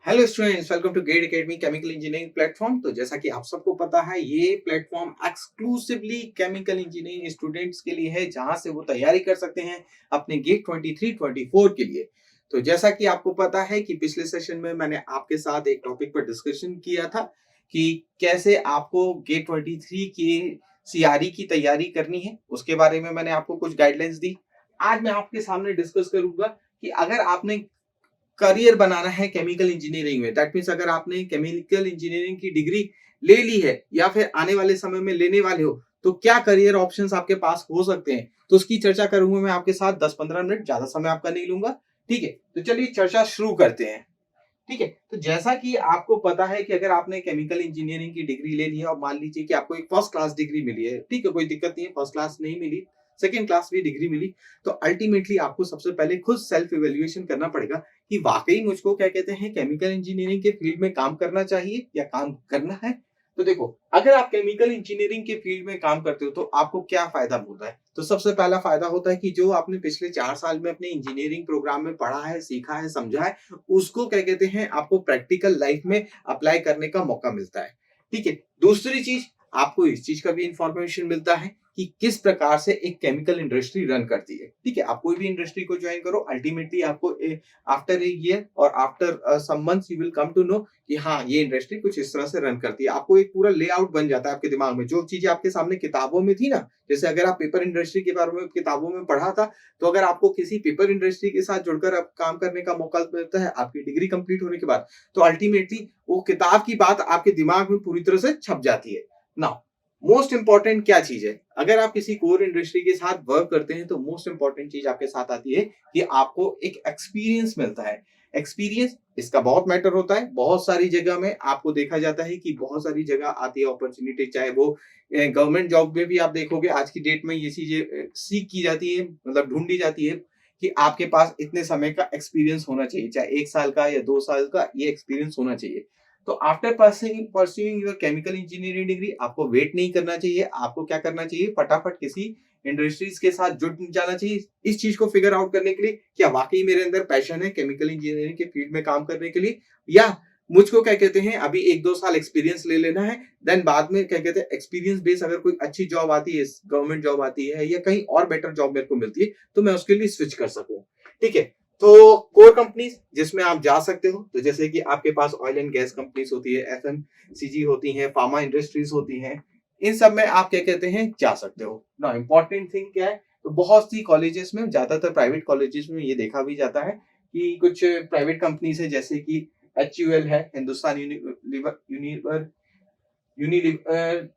Hello students, welcome to GATE academy chemical engineering platform. तो जैसा कि आप सबको पता है, ये platform exclusively chemical engineering students के लिए है, जहां से वो तैयारी कर सकते हैं अपने गेट 23-24 के लिए। तो जैसा कि आपको पता है कि पिछले सेशन में मैंने आपके साथ एक टॉपिक पर डिस्कशन किया था कि कैसे आपको गेट 23 की सीआरई की तैयारी करनी है। उसके बारे में मैंने आपको कुछ गाइडलाइंस दी। आज मैं आपके सामने डिस्कस करूंगा कि अगर आपने करियर बनाना है केमिकल इंजीनियरिंग में, दैट मीन्स अगर आपने केमिकल इंजीनियरिंग की डिग्री ले ली है या फिर आने वाले समय में लेने वाले हो, तो क्या करियर ऑप्शंस आपके पास हो सकते हैं, तो उसकी चर्चा करूंगा मैं आपके साथ 10-15 मिनट, ज्यादा समय आपका नहीं लूंगा। ठीक है, तो चलिए चर्चा शुरू करते हैं। ठीक है, तो जैसा कि आपको पता है कि अगर आपने केमिकल इंजीनियरिंग की डिग्री ले ली है और मान लीजिए कि आपको एक फर्स्ट क्लास डिग्री मिली है, ठीक है, कोई दिक्कत नहीं है, फर्स्ट क्लास नहीं मिली, सेकंड क्लास भी डिग्री मिली, तो अल्टीमेटली आपको सबसे पहले खुद सेल्फ इवेल्युएशन करना पड़ेगा कि वाकई मुझको क्या कहते हैं केमिकल इंजीनियरिंग के फील्ड में काम करना चाहिए या काम करना है। तो देखो, अगर आप केमिकल इंजीनियरिंग के फील्ड में काम करते हो तो आपको क्या फायदा होता है। तो सबसे पहला फायदा होता है कि जो आपने पिछले 4 साल में अपने इंजीनियरिंग प्रोग्राम में पढ़ा है, सीखा है, समझा है, उसको क्या कहते हैं आपको प्रैक्टिकल लाइफ में अप्लाई करने का मौका मिलता है। ठीक है, दूसरी चीज, आपको इस चीज का भी इंफॉर्मेशन मिलता है कि किस प्रकार से एक केमिकल इंडस्ट्री रन करती है। ठीक है, आप कोई भी इंडस्ट्री को ज्वाइन करो, अल्टीमेटली आपको आफ्टर ए ईयर और after some months you will come to know कि हाँ, ये इंडस्ट्री कुछ इस तरह से रन करती है। आपको एक पूरा लेआउट बन जाता है आपके दिमाग में। जो चीजें आपके सामने किताबों में थी ना, जैसे अगर आप पेपर इंडस्ट्री के बारे में किताबों में पढ़ा था, तो अगर आपको किसी पेपर इंडस्ट्री के साथ जुड़कर अब काम करने का मौका मिलता है आपकी डिग्री कंप्लीट होने के बाद, तो अल्टीमेटली वो किताब की बात आपके दिमाग में पूरी तरह से छप जाती है ना। मोस्ट इंपॉर्टेंट क्या चीज है, अगर आप किसी कोर इंडस्ट्री के साथ वर्क करते हैं तो मोस्ट इंपॉर्टेंट चीज आपके साथ आती है कि आपको एक एक्सपीरियंस मिलता है। एक्सपीरियंस इसका बहुत मैटर होता है। बहुत सारी जगह में आपको देखा जाता है कि बहुत सारी जगह आती है अपॉर्चुनिटी, चाहे वो गवर्नमेंट जॉब में भी आप देखोगे आज की डेट में ये चीजें सीख की जाती है, मतलब ढूंढी जाती है कि आपके पास इतने समय का एक्सपीरियंस होना चाहिए, चाहे 1 साल का या 2 साल का, ये एक्सपीरियंस होना चाहिए। तो after pursuing your chemical engineering degree, आपको वेट नहीं करना चाहिए। आपको क्या करना चाहिए, फटाफट किसी इंडस्ट्रीज के साथ जुड़ जाना चाहिए, इस चीज को फिगर आउट करने के लिए क्या वाकई मेरे अंदर पैशन है केमिकल इंजीनियरिंग के फील्ड में काम करने के लिए, या मुझको क्या कहते हैं अभी 1-2 साल एक्सपीरियंस ले लेना है, देन बाद में क्या कहते हैं एक्सपीरियंस बेस अगर कोई अच्छी जॉब आती है, गवर्नमेंट जॉब आती है या कहीं और बेटर जॉब मेरे को मिलती है, तो मैं उसके लिए स्विच कर सकूं। ठीक है, तो कोर कंपनीज जिसमें आप जा सकते हो, तो जैसे कि आपके पास ऑयल एंड गैस कंपनीज होती है, एफएमसीजी होती है, फार्मा इंडस्ट्रीज होती हैं, इन सब में आप क्या कहते हैं जा सकते हो ना। इंपॉर्टेंट थिंग क्या है, तो बहुत सी कॉलेजेस में, ज्यादातर प्राइवेट कॉलेजेस में ये देखा भी जाता है कि कुछ प्राइवेट कंपनीज है, जैसे कि HUL है, हिंदुस्तान यूनिलीवर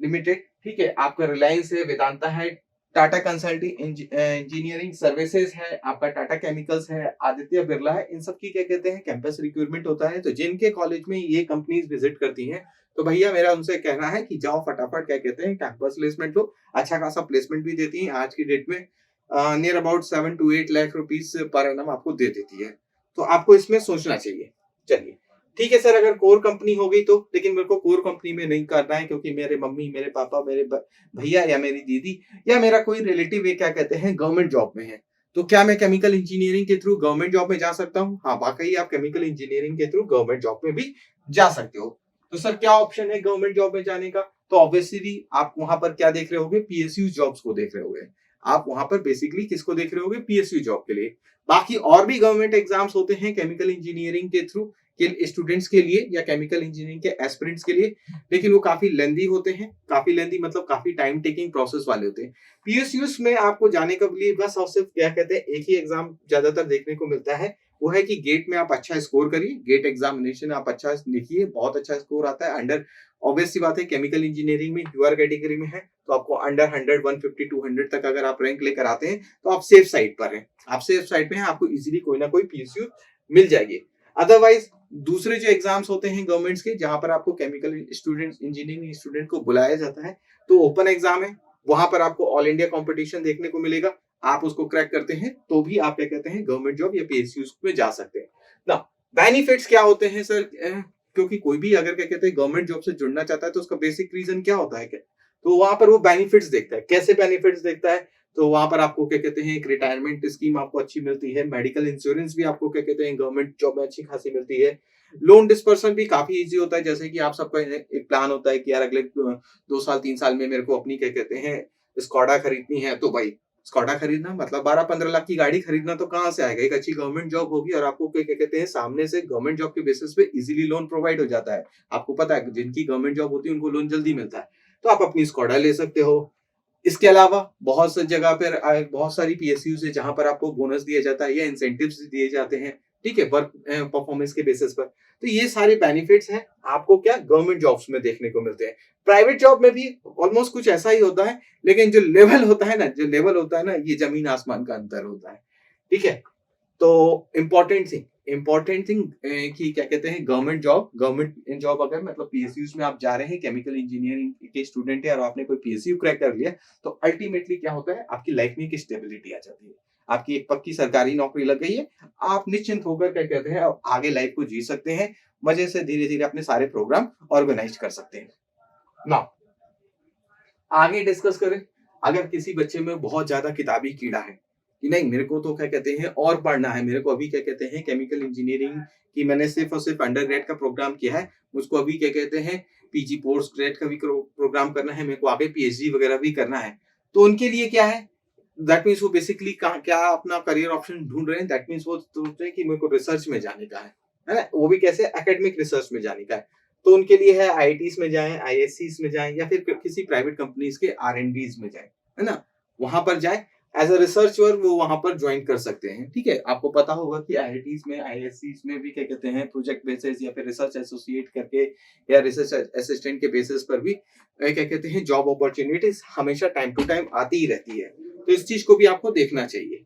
लिमिटेड, ठीक है, आपका रिलायंस है, वेदांता है, टाटा कंसल्टिंग इंजीनियरिंग सर्विसेज है, आपका टाटा केमिकल्स है, आदित्य बिरला है, इन सब की क्या कहते हैं कैंपस रिक्रूटमेंट होता है। तो जिनके कॉलेज में ये कंपनीज विजिट करती हैं, तो भैया मेरा उनसे कहना है कि जाओ फटाफट क्या कहते हैं कैंपस प्लेसमेंट लो। अच्छा खासा प्लेसमेंट भी देती है आज की डेट में, near about 7 to 8 lakh rupees per annum आपको दे देती है। तो आपको इसमें सोचना चाहिए। चलिए ठीक है सर, अगर कोर कंपनी हो गई तो, लेकिन मेरे को कोर कंपनी में नहीं करना है क्योंकि मेरे मम्मी, मेरे पापा, मेरे भैया या मेरी दीदी या मेरा कोई रिलेटिव ये क्या कहते हैं गवर्नमेंट जॉब में है, तो क्या मैं केमिकल इंजीनियरिंग के थ्रू गवर्नमेंट जॉब में जा सकता हूँ। हाँ, वाकई आप केमिकल इंजीनियरिंग के थ्रू गवर्नमेंट जॉब में भी जा सकते हो। तो सर क्या ऑप्शन है गवर्नमेंट जॉब में जाने का, तो ऑब्वियसली आप वहां पर क्या देख रहे होगे, PSU जॉब्स को देख रहे होगे। आप वहां पर बेसिकली किसको देख रहे होगे, PSU जॉब के लिए। बाकी और भी गवर्नमेंट एग्जाम्स होते हैं केमिकल इंजीनियरिंग के थ्रू के स्टूडेंट्स के लिए या केमिकल इंजीनियरिंग के एस्पिरेंट्स के लिए, लेकिन वो काफी लेंदी होते हैं। काफी लेंदी मतलब काफी टाइम टेकिंग प्रोसेस वाले होते हैं। PSUs में आपको जाने के लिए बस और सिर्फ क्या कहते हैं एक ही एग्जाम ज्यादातर देखने को मिलता है, वो है कि गेट में आप अच्छा स्कोर करिए, गेट एग्जामिनेशन आप अच्छा लिखिए, बहुत अच्छा स्कोर आता है अंडर, ऑब्वियस सी बात है केमिकल इंजीनियरिंग में यूआर कैटेगरी में है तो आपको अंडर 100, 150, 200 तक अगर आप रैंक लेकर आते हैं तो आप सेफ साइड पर हैं, आप सेफ साइड पे हैं, आपको इजीली कोई ना कोई PSU मिल जाएगी। अदरवाइज दूसरे जो एग्जाम्स होते हैं गवर्नमेंट्स के, जहां पर आपको केमिकल स्टूडेंट, इंजीनियरिंग स्टूडेंट को बुलाया जाता है, तो ओपन एग्जाम है, वहां पर आपको ऑल इंडिया कंपटीशन देखने को मिलेगा। आप उसको क्रैक करते हैं तो भी आप क्या कहते हैं गवर्नमेंट जॉब या पीएसयू में जा सकते हैं ना। बेनिफिट्स क्या होते हैं सर? क्योंकि कोई भी अगर क्या कहते हैं गवर्नमेंट जॉब से जुड़ना चाहता है तो उसका बेसिक रीजन क्या होता है क्या? तो वहां पर वो बेनिफिट्स देखता है। कैसे बेनिफिट्स देखता है? तो वहां पर आपको क्या कहते हैं एक रिटायरमेंट स्कीम आपको अच्छी मिलती है, मेडिकल इंश्योरेंस भी आपको क्या कहते हैं गवर्नमेंट जॉब में अच्छी खासी मिलती है, लोन डिस्पर्सन भी काफी इजी होता है। जैसे कि आप सबका एक प्लान होता है कि यार अगले 2 साल 3 साल में मेरे को अपनी क्या कहते हैं स्कॉडा खरीदनी है, तो भाई स्कॉडा खरीदना मतलब 12-15 लाख की गाड़ी खरीदना तो कहाँ से आएगा? एक अच्छी गवर्नमेंट जॉब होगी और आपको क्या क्या कहते हैं सामने से गवर्नमेंट जॉब के बेसिस पे इजीली लोन प्रोवाइड हो जाता है। आपको पता है जिनकी गवर्नमेंट जॉब होती है उनको लोन जल्दी मिलता है, तो आप अपनी स्कॉडा ले सकते हो। इसके अलावा बहुत सी जगह पर बहुत सारी पीएसयू है जहां पर आपको बोनस दिया जाता है या इंसेंटिव्स दिए जाते हैं, ठीक है, वर्क परफॉर्मेंस के बेसिस पर। तो ये सारे बेनिफिट्स हैं आपको क्या गवर्नमेंट जॉब्स में देखने को मिलते हैं। प्राइवेट जॉब में भी ऑलमोस्ट कुछ ऐसा ही होता है, लेकिन जो लेवल होता है ना, ये जमीन आसमान का अंतर होता है, ठीक है। तो इम्पोर्टेंट थिंग कि क्या कहते हैं गवर्नमेंट जॉब अगर मतलब पीएसयूज में आप जा रहे हैं, केमिकल इंजीनियरिंग के स्टूडेंट है और आपने कोई पीएसयू क्रैक कर लिया, तो अल्टीमेटली क्या होता है आपकी लाइफ में एक स्टेबिलिटी आ जाती है। आपकी एक पक्की सरकारी नौकरी लग गई है, आप निश्चिंत होकर क्या कहते हैं आगे लाइफ को जी सकते हैं, मजे से धीरे धीरे अपने सारे प्रोग्राम ऑर्गेनाइज कर सकते हैं। नाउ आगे डिस्कस करें। अगर किसी बच्चे में बहुत ज्यादा किताबी कीड़ा है कि नहीं मेरे को तो क्या कहते हैं और पढ़ना है, मेरे को अभी क्या कहते हैं केमिकल इंजीनियरिंग की मैंने सिर्फ और सिर्फ अंडर ग्रेड का प्रोग्राम किया है, मुझको अभी क्या कहते हैं पीजी पोस्ट ग्रेड का भी प्रोग्राम करना है, मेरे को आगे पीएचडी वगैरह भी करना है, तो उनके लिए क्या है, दैट मीन्स वो बेसिकली क्या अपना करियर ऑप्शन ढूंढ रहे हैं। दैट मीन्स वो सोच रहे हैं कि मेरे को रिसर्च में जाने का है ना, वो भी कैसे एकेडमिक रिसर्च में जाने का है। तो उनके लिए है आईआईटीज में जाएं, आईएससीज में जाएं या फिर किसी प्राइवेट कंपनीज के आरएनडीज में जाएं, है ना, वहां पर जाए एज अ रिसर्चर वो वहां पर ज्वाइन कर सकते हैं, ठीक है। आपको पता होगा कि आईआईटीज में आईएससीज में भी क्या कहते हैं प्रोजेक्ट बेसिस या फिर रिसर्च एसोसिएट करके या रिसर्च असिस्टेंट के बेसिस पर भी क्या कहते हैं जॉब अपॉर्चुनिटीज हमेशा टाइम टू टाइम आती ही रहती है। तो इस चीज को भी आपको देखना चाहिए,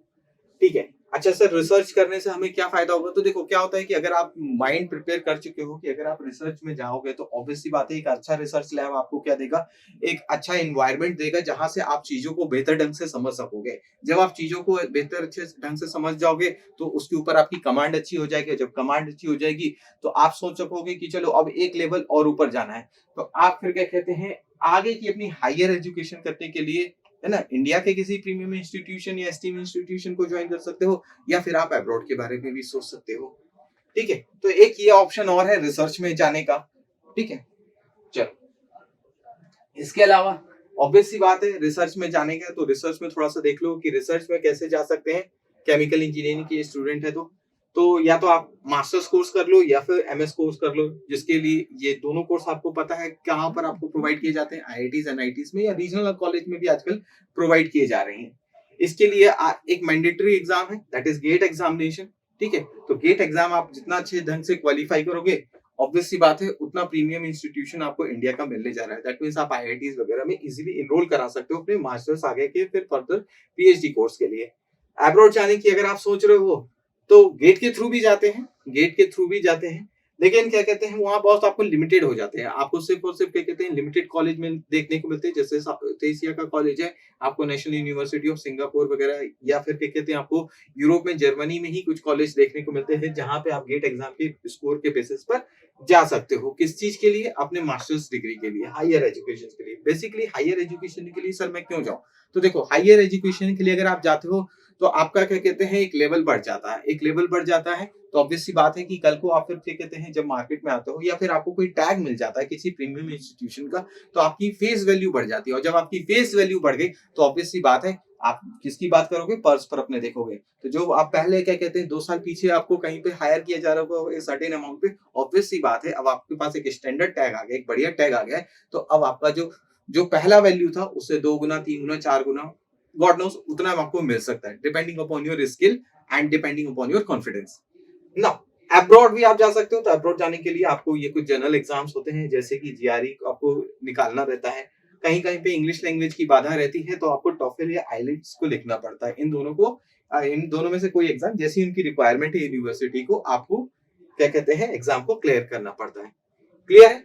ठीक है। अच्छा सर रिसर्च करने से हमें क्या फायदा होगा? तो देखो क्या होता है कि अगर आप माइंड प्रिपेयर कर चुके हो कि अगर आप रिसर्च में जाओगे तो ऑब्वियस सी बात है एक अच्छा रिसर्च लैब आपको क्या देगा, एक अच्छा एनवायरनमेंट देगा जहां से आप चीजों को बेहतर ढंग से समझ सकोगे। जब आप चीजों को बेहतर अच्छे ढंग से समझ जाओगे तो उसके ऊपर आपकी कमांड अच्छी हो जाएगी। जब कमांड अच्छी हो जाएगी तो आप सोच सकोगे कि चलो अब एक लेवल और ऊपर जाना है, तो आप फिर क्या कहते हैं आगे की अपनी हायर एजुकेशन करने के लिए, है ना, इंडिया के किसी प्रीमियम इंस्टीट्यूशन या एस्टीम इंस्टीट्यूशन को ज्वाइन कर सकते हो या फिर आप अब्रॉड के बारे में भी सोच सकते हो, ठीक है। तो एक ये ऑप्शन और है रिसर्च में जाने का, ठीक है। चलो इसके अलावा ऑब्वियस सी बात है रिसर्च में जाने का, तो रिसर्च में थोड़ा सा देख लो कि रिसर्च में कैसे जा सकते हैं। केमिकल इंजीनियरिंग के स्टूडेंट है तो या तो आप मास्टर्स कोर्स कर लो या फिर एमएस कोर्स कर लो, जिसके लिए ये दोनों कोर्स आपको पता है कहाँ पर आपको प्रोवाइड किए जाते हैं, आईआईटीज एनआईटीज में या रीजनल कॉलेज में भी आजकल प्रोवाइड किए जा रहे हैं। इसके लिए एक मैंडेटरी एग्जाम है दैट इज गेट एग्जामिनेशन, ठीक है। तो गेट एग्जाम आप जितना अच्छे ढंग से क्वालिफाई करोगे ऑब्वियस सी बात है उतना प्रीमियम इंस्टीट्यूशन आपको इंडिया का मिलने जा रहा है। दैट मींस आप आईआईटीज वगैरह में इजीली एनरोल करा सकते हो अपने मास्टर्स आगे के फिर फर्दर पीएचडी कोर्स के लिए। अब्रॉड जाने की अगर आप सोच रहे हो तो गेट के थ्रू भी जाते हैं, लेकिन क्या कहते हैं वहां बहुत आपको लिमिटेड हो जाते हैं। आपको सिर्फ और सिर्फ क्या कहते हैं लिमिटेड कॉलेज में देखने को मिलते हैं, जैसे तेसिया का कॉलेज है, आपको नेशनल यूनिवर्सिटी ऑफ सिंगापुर वगैरह या फिर क्या कहते हैं आपको यूरोप में जर्मनी में ही कुछ कॉलेज देखने को मिलते हैं जहां पे आप गेट एग्जाम के स्कोर के बेसिस पर जा सकते हो। किस चीज के लिए? अपने मास्टर्स डिग्री के लिए, हायर एजुकेशन के लिए। बेसिकली हायर एजुकेशन के लिए सर मैं क्यों जाऊं? तो देखो हायर एजुकेशन के लिए अगर आप जाते हो तो आपका क्या कहते हैं एक लेवल बढ़ जाता है, तो ऑब्वियस सी बात है कि कल को आप फिर क्या कहते हैं जब मार्केट में आते हो या फिर आपको कोई टैग मिल जाता है किसी प्रीमियम इंस्टीट्यूशन का, तो आपकी फेस वैल्यू बढ़ जाती है। और जब आपकी फेस वैल्यू बढ़ गई तो ऑब्वियस सी बात है आप किसकी बात करोगे? पर्स पर अपने देखोगे। तो जो आप पहले क्या कहते हैं 2 साल पीछे आपको कहीं पे हायर किया जा रहा होगा सर्टेन अमाउंट पे, ऑब्वियस सी बात है अब आपके पास एक स्टैंडर्ड टैग आ गया, एक बढ़िया टैग आ गया है, तो अब आपका जो जो पहला वैल्यू था उससे 2 गुना 3 गुना 4 गुना गॉड नोस उतना आपको मिल सकता है, depending upon your skill and depending upon your confidence. Now abroad भी आप जा सकते हो, तो अब्रॉड जाने के लिए आपको ये कुछ जनरल एग्जाम्स होते हैं जैसे कि जीआरई आपको निकालना रहता है, कहीं कहीं पे इंग्लिश लैंग्वेज की बाधा रहती है तो आपको टॉफल या आइलेट्स को लिखना पड़ता है। इन दोनों में से कोई एग्जाम जैसी उनकी रिक्वायरमेंट है यूनिवर्सिटी को आपको क्या कहते हैं एग्जाम को क्लियर करना पड़ता है। क्लियर है?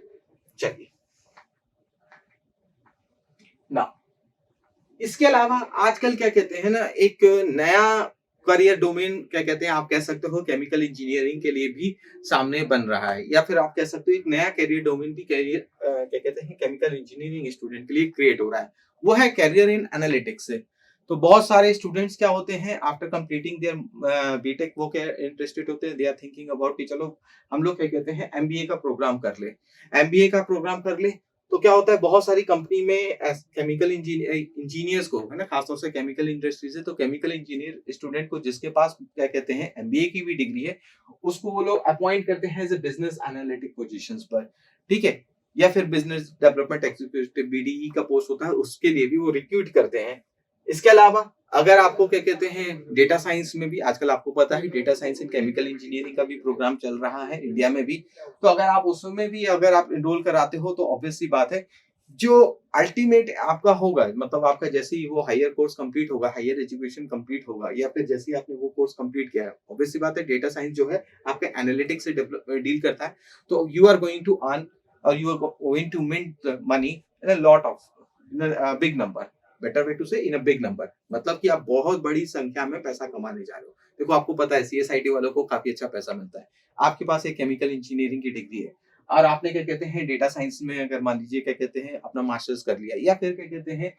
चलिए ना, इसके अलावा आजकल क्या कहते हैं ना, एक नया करियर डोमेन क्या कहते हैं, आप कह सकते हो केमिकल इंजीनियरिंग के लिए भी सामने बन रहा है, या फिर आप कह सकते हो एक नया करियर डोमेन भी करियर क्या कहते हैं केमिकल इंजीनियरिंग स्टूडेंट के लिए क्रिएट हो रहा है। वो है करियर इन एनालिटिक्स। तो बहुत सारे स्टूडेंट्स क्या होते हैं आफ्टर कंप्लीटिंग देयर बीटेक, वो क्या इंटरेस्टेड होते हैं, दे आर थिंकिंग अबाउट कि चलो हम लोग क्या कहते हैं एमबीए का प्रोग्राम कर ले। एमबीए का प्रोग्राम कर ले तो क्या होता है, बहुत सारी कंपनी में केमिकल इंजीनियर्स को, है ना, खासतौर से केमिकल इंडस्ट्री से, तो केमिकल इंजीनियर स्टूडेंट को जिसके पास क्या कहते हैं एमबीए की भी डिग्री है, उसको वो लोग अपॉइंट करते हैं as a business analytic positions पर, ठीक है, या फिर बिजनेस डेवलपमेंट एग्जीक्यूटिव बीडीई का पोस्ट होता है, उसके लिए भी वो रिक्रूट करते हैं। इसके अलावा अगर आपको क्या कहते हैं डेटा साइंस में भी, आजकल आपको पता है data science and chemical engineering का भी प्रोग्राम चल रहा है इंडिया में भी, तो अगर आप उसमें भी अगर आप एनरोल कराते हो तो ऑब्वियस सी बात है जो अल्टीमेट आपका होगा, मतलब आपका जैसे ही वो हायर कोर्स कंप्लीट होगा, हायर एजुकेशन कंप्लीट होगा, या फिर जैसे ही आपने वो कोर्स कंप्लीट किया है, ऑब्वियस सी बात है डेटा साइंस जो है आपके एनालिटिक्स से डील करता है, तो you are going to earn और you are going to mint money in a lot of big number, better way to say in a big number, मतलब कि आप बहुत बड़ी संख्या में पैसा कमाने जा रहे हो। देखो आपको पता है सीएसआईटी वालों को काफी अच्छा पैसा मिलता है। आपके पास एक केमिकल इंजीनियरिंग की डिग्री है और आपने क्या कहते हैं डेटा साइंस में अगर मान लीजिए क्या कहते हैं अपना मास्टर्स कर लिया, या फिर क्या कहते हैं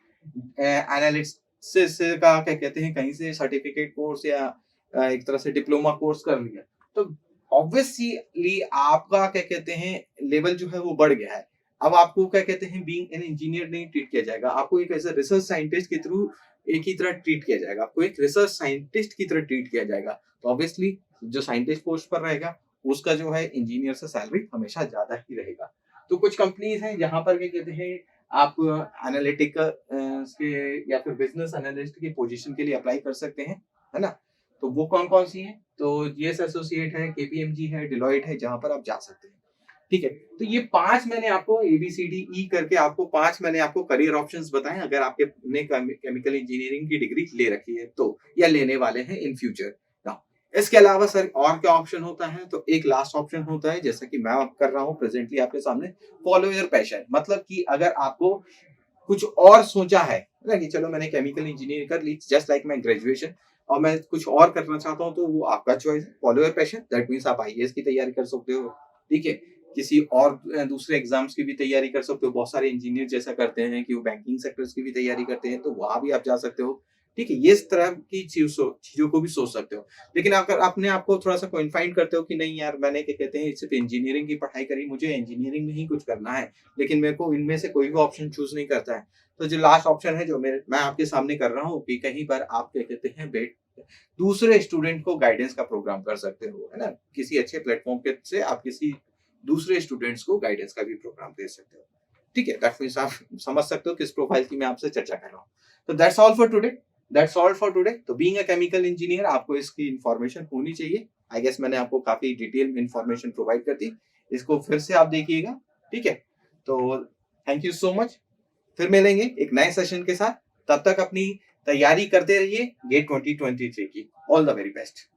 एनालिसिस का क्या कहते हैं कहीं से सर्टिफिकेट कोर्स या एक तरह से डिप्लोमा कोर्स कर लिया, तो ऑब्वियसली आपका क्या कहते हैं लेवल जो है वो बढ़ गया है। अब आपको क्या कहते हैं बीइंग एन इंजीनियर नहीं ट्रीट किया जाएगा, आपको एक ऐसा रिसर्च साइंटिस्ट के थ्रू एक ही तरह ट्रीट किया जाएगा, आपको एक रिसर्च साइंटिस्ट की तरह ट्रीट किया जाएगा। तो ऑब्वियसली जो साइंटिस्ट पोस्ट पर रहेगा उसका जो है इंजीनियर से सैलरी हमेशा ज्यादा ही रहेगा। तो कुछ कंपनीज हैं जहां पर क्या कहते हैं आप एनालिटिक के या फिर बिजनेस एनालिस्ट की पोजीशन के लिए अप्लाई कर सकते हैं, है ना। तो वो कौन कौन सी हैं, तो जीएस एसोसिएट है, केपीएमजी है, डिलॉयट है, जहां पर आप जा सकते हैं, ठीक है। तो ये 5 मैंने आपको ABCDE करके आपको 5 मैंने आपको करियर ऑप्शंस बताए, अगर आपके ने केमिकल इंजीनियरिंग की डिग्री ले रखी है तो, या लेने वाले हैं इन फ्यूचर। इसके अलावा सर और क्या ऑप्शन होता है, तो एक लास्ट ऑप्शन होता है जैसा कि मैं अब कर रहा हूँ प्रेजेंटली आपके सामने, फॉलो योर पैशन। मतलब कि अगर आपको कुछ और सोचा है ना कि चलो मैंने केमिकल इंजीनियरिंग कर ली जस्ट लाइक माय ग्रेजुएशन और मैं कुछ और करना चाहता हूँ, तो वो आपका चॉइस है, follow your passion. That means आप आईएएस की तैयारी कर सकते हो, ठीक है, किसी और दूसरे एग्जाम्स की भी तैयारी कर सकते हो। बहुत सारे इंजीनियर जैसा करते हैं कि वो बैंकिंग सेक्टर्स की भी तैयारी करते हैं, तो वहां भी आप जा सकते हो, ठीक है। ये इस तरह की चीजों को भी सोच सकते हो। लेकिन अगर अपने आप को थोड़ा सा कॉन्फाइंड करते हो कि नहीं यार मैंने क्या कहते हैं सिर्फ इंजीनियरिंग की पढ़ाई करी, मुझे इंजीनियरिंग में ही कुछ करना है, लेकिन मेरे को इनमें से कोई भी ऑप्शन चूज नहीं करता है, तो जो लास्ट ऑप्शन है जो मैं आपके सामने कर रहा हूँ कि कहीं पर आप क्या कहते हैं दूसरे स्टूडेंट को गाइडेंस का प्रोग्राम कर सकते हो, है ना। किसी अच्छे प्लेटफॉर्म के से आप किसी दूसरे स्टूडेंट्स को गाइडेंस का भी प्रोग्राम दे सकते हो, ठीक है। दैट मींस आप समझ सकते हो किस प्रोफाइल की मैं आपसे चर्चा कर रहा हूँ। तो that's all for today, that's all for today. तो बीइंग अ केमिकल इंजीनियर आपको इसकी इंफॉर्मेशन होनी चाहिए। आई गेस मैंने आपको काफी डिटेल में इंफॉर्मेशन प्रोवाइड कर दी, इसको फिर से आप देखिएगा, ठीक है। तो थैंक यू सो मच, फिर मिलेंगे एक नए सेशन के साथ। तब तक अपनी तैयारी करते रहिए गेट 2023 की। All the very best.